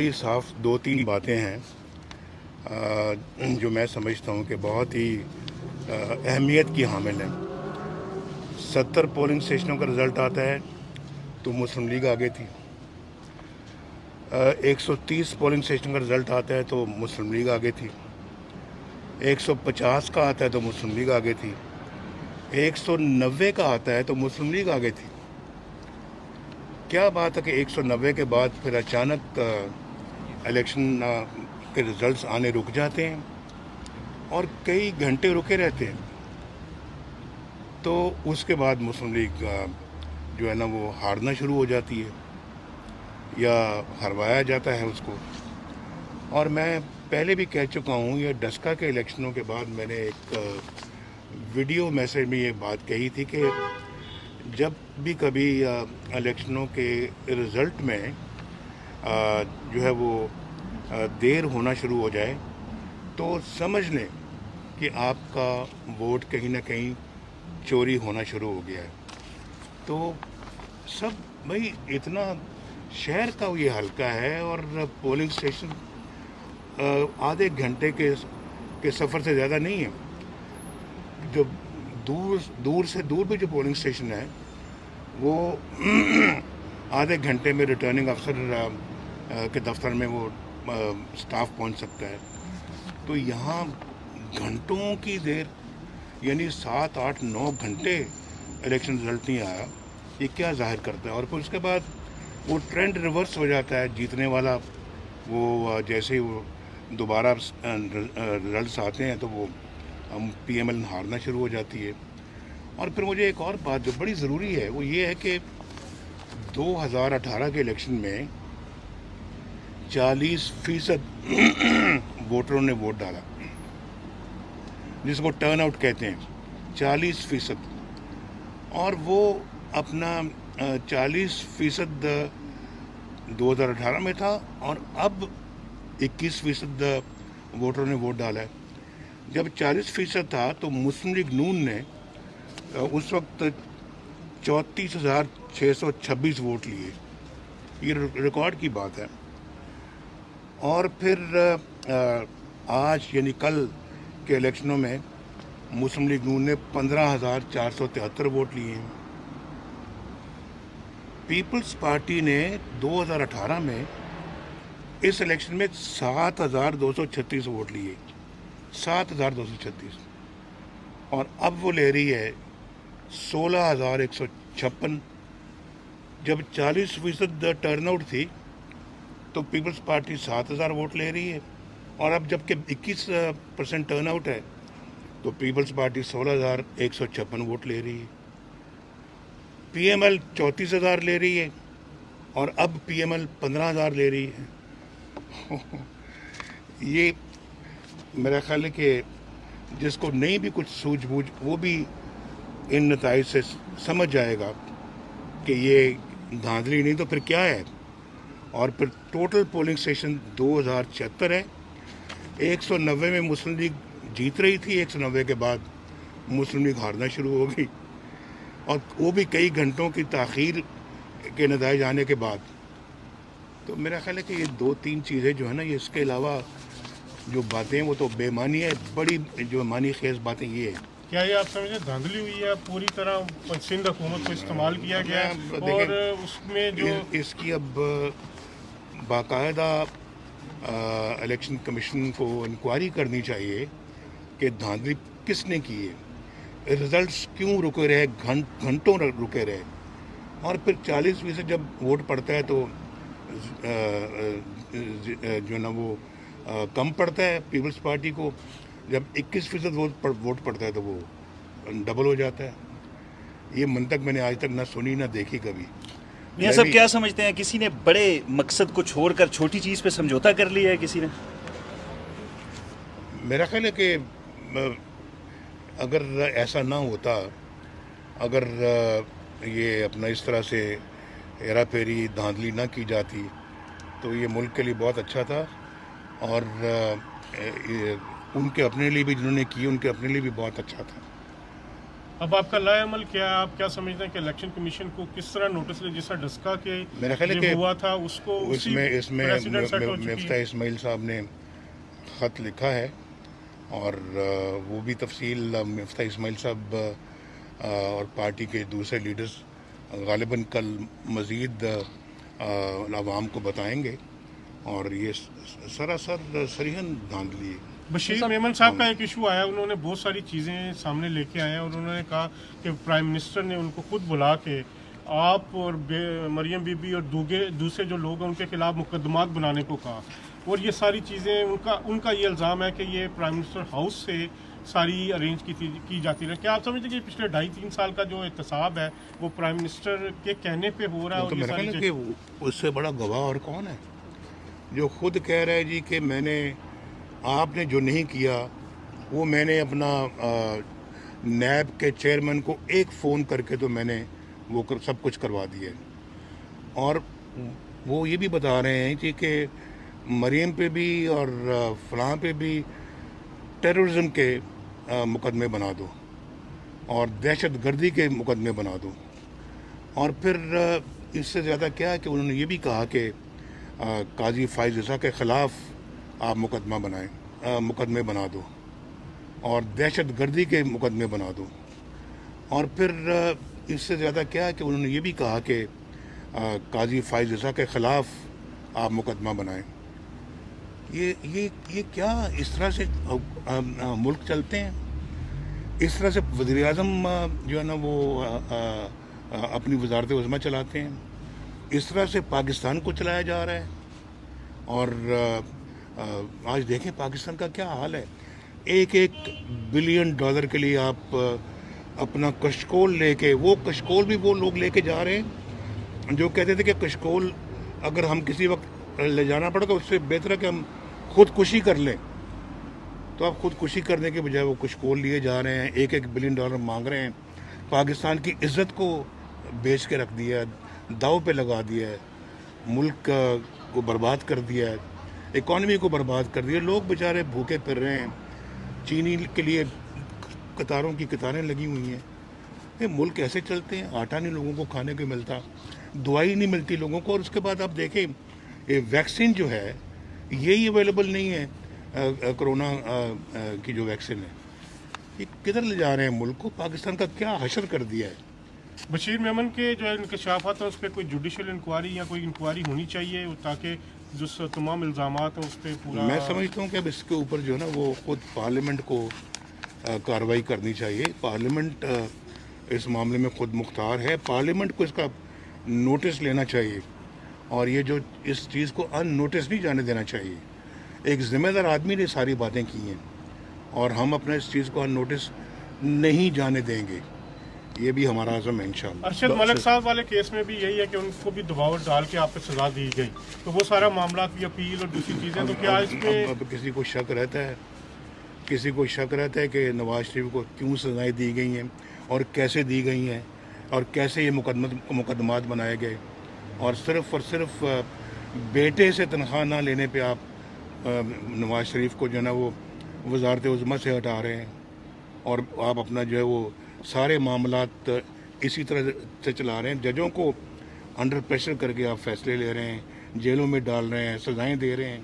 بڑی صاف دو تین باتیں ہیں جو میں سمجھتا ہوں کہ بہت ہی اہمیت کی حامل ہیں۔ 70 پولنگ اسٹیشنوں کا رزلٹ آتا ہے تو مسلم لیگ آگے تھی۔ 130 پولنگ اسٹیشن کا رزلٹ آتا ہے تو مسلم لیگ آگے تھی۔ 150 کا آتا ہے تو مسلم لیگ آگے تھی۔ 190 کا آتا ہے تو مسلم لیگ آگے تھی۔ کیا بات ہے کہ 190 کے بعد پھر اچانک الیکشن کے رزلٹس آنے رک جاتے ہیں اور کئی گھنٹے رکے رہتے ہیں، تو اس کے بعد مسلم لیگ جو ہے نا وہ ہارنا شروع ہو جاتی ہے یا ہروایا جاتا ہے اس کو۔ اور میں پہلے بھی کہہ چکا ہوں، یہ ڈسکا کے الیکشنوں کے بعد میں نے ایک ویڈیو میسج میں یہ بات کہی تھی کہ جب بھی کبھی الیکشنوں کے رزلٹ میں جو ہے وہ دیر ہونا شروع ہو جائے تو سمجھ لیں کہ آپ کا ووٹ کہیں نہ کہیں چوری ہونا شروع ہو گیا ہے۔ تو سب بھائی اتنا شہر کا یہ حلقہ ہے اور پولنگ اسٹیشن آدھے گھنٹے کے سفر سے زیادہ نہیں ہے۔ جو دور سے دور بھی جو پولنگ اسٹیشن ہے وہ آدھے گھنٹے میں ریٹرننگ افسر کے دفتر میں وہ سٹاف پہنچ سکتا ہے۔ تو یہاں گھنٹوں کی دیر، یعنی 7 8 9 گھنٹے الیکشن رزلٹ نہیں آیا، یہ کیا ظاہر کرتا ہے؟ اور پھر اس کے بعد وہ ٹرینڈ ریورس ہو جاتا ہے، جیتنے والا وہ جیسے ہی وہ دوبارہ رزلٹس آتے ہیں تو وہ پی ایم ایل ہارنا شروع ہو جاتی ہے۔ اور پھر مجھے ایک اور بات جو بڑی ضروری ہے وہ یہ ہے کہ 2018 کے الیکشن میں 40% ووٹروں نے ووٹ ڈالا، جس کو ٹرن آؤٹ کہتے ہیں، 40%۔ اور وہ اپنا 40% 2018 میں تھا اور اب 21% ووٹروں نے ووٹ ڈالا ہے۔ جب 40% تھا تو مسلم لیگ نون نے اس وقت 34,626 ووٹ لیے، یہ ریکارڈ کی بات ہے۔ اور پھر آج یعنی کل کے الیکشنوں میں مسلم لیگ نون نے 15,473 ووٹ لیے ہیں۔ پیپلز پارٹی نے 2018 میں اس الیکشن میں 7,236 ووٹ لیے، 7,236، اور اب وہ لے رہی ہے 16,156۔ جب 40% ٹرن آؤٹ تھی تو پیپلز پارٹی 7,000 ووٹ لے رہی ہے، اور اب جب کہ 21% ٹرن آؤٹ ہے تو پیپلز پارٹی 16,156 ووٹ لے رہی ہے۔ پی ایم ایل 34,000 لے رہی ہے اور اب پی ایم ایل 15,000 لے رہی ہے۔ یہ میرا خیال ہے کہ جس کو نہیں بھی کچھ سوجھ بوجھ وہ بھی ان نتائج سے سمجھ جائے گا کہ یہ دھاندلی نہیں تو پھر کیا ہے۔ اور پھر ٹوٹل پولنگ اسٹیشن 2,076 ہے۔ 190 میں مسلم لیگ جیت رہی تھی، 190 کے بعد مسلم لیگ ہارنا شروع ہو گئی، اور وہ بھی کئی گھنٹوں کی تاخیر کے نتائج آنے کے بعد۔ تو میرا خیال ہے کہ یہ 2-3 چیزیں جو ہے نا، یہ اس کے علاوہ جو باتیں وہ تو بے معنی ہے، بڑی جو معنی خیز باتیں یہ ہیں۔ کیا یہ آپ سمجھیں دھاندلی ہوئی ہے؟ پوری طرح سندھ حکومت کو استعمال کیا گیا ہے اور اس میں جو اس کی اب باقاعدہ الیکشن کمیشن کو انکوائری کرنی چاہیے کہ دھاندلی کس نے کی ہے، رزلٹس کیوں رکے رہے، گھنٹوں رکے رہے، اور پھر 40% جب ووٹ پڑتا ہے تو جو نا وہ کم پڑتا ہے پیپلز پارٹی کو، جب 21% ووٹ پڑتا ہے تو وہ ڈبل ہو جاتا ہے۔ یہ منطق میں نے آج تک نہ سنی نہ دیکھی کبھی۔ میاں صاحب کیا سمجھتے ہیں، کسی نے بڑے مقصد کو چھوڑ کر چھوٹی چیز پہ سمجھوتا کر لیا ہے کسی نے؟ میرا خیال ہے کہ اگر ایسا نہ ہوتا، اگر یہ اپنا اس طرح سے ہیرا پھیری دھاندلی نہ کی جاتی تو یہ ملک کے لیے بہت اچھا تھا، اور ان کے اپنے لیے بھی جنہوں نے کی ان کے اپنے لیے بھی بہت اچھا تھا۔ اب آپ کا لائے عمل کیا ہے؟ آپ کیا سمجھتے ہیں کہ الیکشن کمیشن کو کس طرح نوٹس لے، جیسا ڈسکا کے میرا خیال ہے جو کہ ہوا تھا اس کو اس میں مفتاح اسماعیل صاحب نے خط لکھا ہے، اور وہ بھی تفصیل مفتاح اسماعیل صاحب اور پارٹی کے دوسرے لیڈرز غالباً کل مزید عوام کو بتائیں گے، اور یہ سراسر صریحاً دھاندلی ہے۔ بشیر میمن صاحب کا ایک ایشو آیا، انہوں نے بہت ساری چیزیں سامنے لے کے آئے ہیں، اور انہوں نے کہا کہ پرائم منسٹر نے ان کو خود بلا کے آپ اور مریم بی بی اور دوسرے جو لوگ ہیں ان کے خلاف مقدمات بنانے کو کہا، اور یہ ساری چیزیں ان کا یہ الزام ہے کہ یہ پرائم منسٹر ہاؤس سے ساری ارینج کی جاتی رہی۔ کیا آپ سمجھتے ہیں کہ پچھلے 2.5-3 سال کا جو احتساب ہے وہ پرائم منسٹر کے کہنے پہ ہو رہا ہے؟ تو اور یہ میرا ساری خیال ہے چیزیں کہ اس سے بڑا گواہ اور کون ہے جو خود کہہ رہا ہے جی کہ میں نے، آپ نے جو نہیں کیا وہ میں نے اپنا نیب کے چیئرمین کو ایک فون کر کے تو میں نے وہ سب کچھ کروا دیا ہے، اور وہ یہ بھی بتا رہے ہیں جی کہ مریم پہ بھی اور فلاں پہ بھی ٹیررزم کے مقدمے بنا دو اور دہشت گردی کے مقدمے بنا دو، اور پھر اس سے زیادہ کیا ہے کہ انہوں نے یہ بھی کہا کہ قاضی فائز عیسیٰ کے خلاف آپ مقدمے بنا دو اور دہشت گردی کے مقدمے بنا دو، اور پھر اس سے زیادہ کیا ہے کہ انہوں نے یہ بھی کہا کہ قاضی فائز عیسیٰ کے خلاف آپ مقدمہ بنائیں۔ یہ کیا اس طرح سے ملک چلتے ہیں؟ اس طرح سے وزیر اعظم جو ہے نا وہ اپنی وزارت عظمیٰ چلاتے ہیں؟ اس طرح سے پاکستان کو چلایا جا رہا ہے؟ اور آج دیکھیں پاکستان کا کیا حال ہے، $1 بلین کے لیے آپ اپنا کشکول لے کے، وہ کشکول بھی وہ لوگ لے کے جا رہے ہیں جو کہتے تھے کہ کشکول اگر ہم کسی وقت لے جانا پڑے تو اس سے بہتر ہے کہ ہم خودکشی کر لیں، تو آپ خودکشی کرنے کے بجائے وہ کشکول لیے جا رہے ہیں، $1 بلین مانگ رہے ہیں، پاکستان کی عزت کو بیچ کے رکھ دیا ہے، داؤ پہ لگا دیا ہے، ملک کو برباد کر دیا ہے، اکانومی کو برباد کر دیا، لوگ بیچارے بھوکے پھر رہے ہیں، چینی کے لیے قطاروں کی قطاریں لگی ہوئی ہیں۔ یہ ملک ایسے چلتے ہیں، آٹا نہیں لوگوں کو کھانے کو ملتا، دوائی نہیں ملتی لوگوں کو، اور اس کے بعد آپ دیکھیں یہ ویکسین جو ہے یہی اویلیبل نہیں ہے، کرونا کی جو ویکسین ہے، یہ کدھر لے جا رہے ہیں ملک کو؟ پاکستان کا کیا حشر کر دیا ہے؟ بشیر میمن کے جو انکشافات ہیں اس پہ کوئی جوڈیشل انکوائری یا کوئی انکوائری ہونی چاہیے تاکہ جو تمام الزامات ہیں اس پہ پورا۔ میں سمجھتا ہوں کہ اب اس کے اوپر جو ہے نا وہ خود پارلیمنٹ کو کارروائی کرنی چاہیے، پارلیمنٹ اس معاملے میں خود مختار ہے، پارلیمنٹ کو اس کا نوٹس لینا چاہیے، اور یہ جو اس چیز کو ان نوٹس نہیں جانے دینا چاہیے۔ ایک ذمہ دار آدمی نے ساری باتیں کی ہیں، اور ہم اپنے اس چیز کو ان نوٹس نہیں جانے دیں گے، یہ بھی ہمارا عزم ہے انشاءاللہ۔ ارشد ملک صاحب والے کیس میں بھی یہی ہے کہ ان کو بھی دباؤ ڈال کے آپ پہ سزا دی گئی، تو وہ سارا معاملات بھی اپیل اور دوسری چیزیں، تو کیا اس میں اب کسی کو شک رہتا ہے کہ نواز شریف کو کیوں سزائیں دی گئی ہیں اور کیسے دی گئی ہیں اور کیسے یہ مقدمات بنائے گئے، اور صرف بیٹے سے تنخواہ نہ لینے پہ آپ نواز شریف کو جو ہے نا وہ وزارت عظمیٰ سے ہٹا رہے ہیں، اور آپ اپنا جو ہے وہ سارے معاملات اسی طرح سے چلا رہے ہیں، ججوں کو انڈر پریشر کر کے آپ فیصلے لے رہے ہیں، جیلوں میں ڈال رہے ہیں، سزائیں دے رہے ہیں۔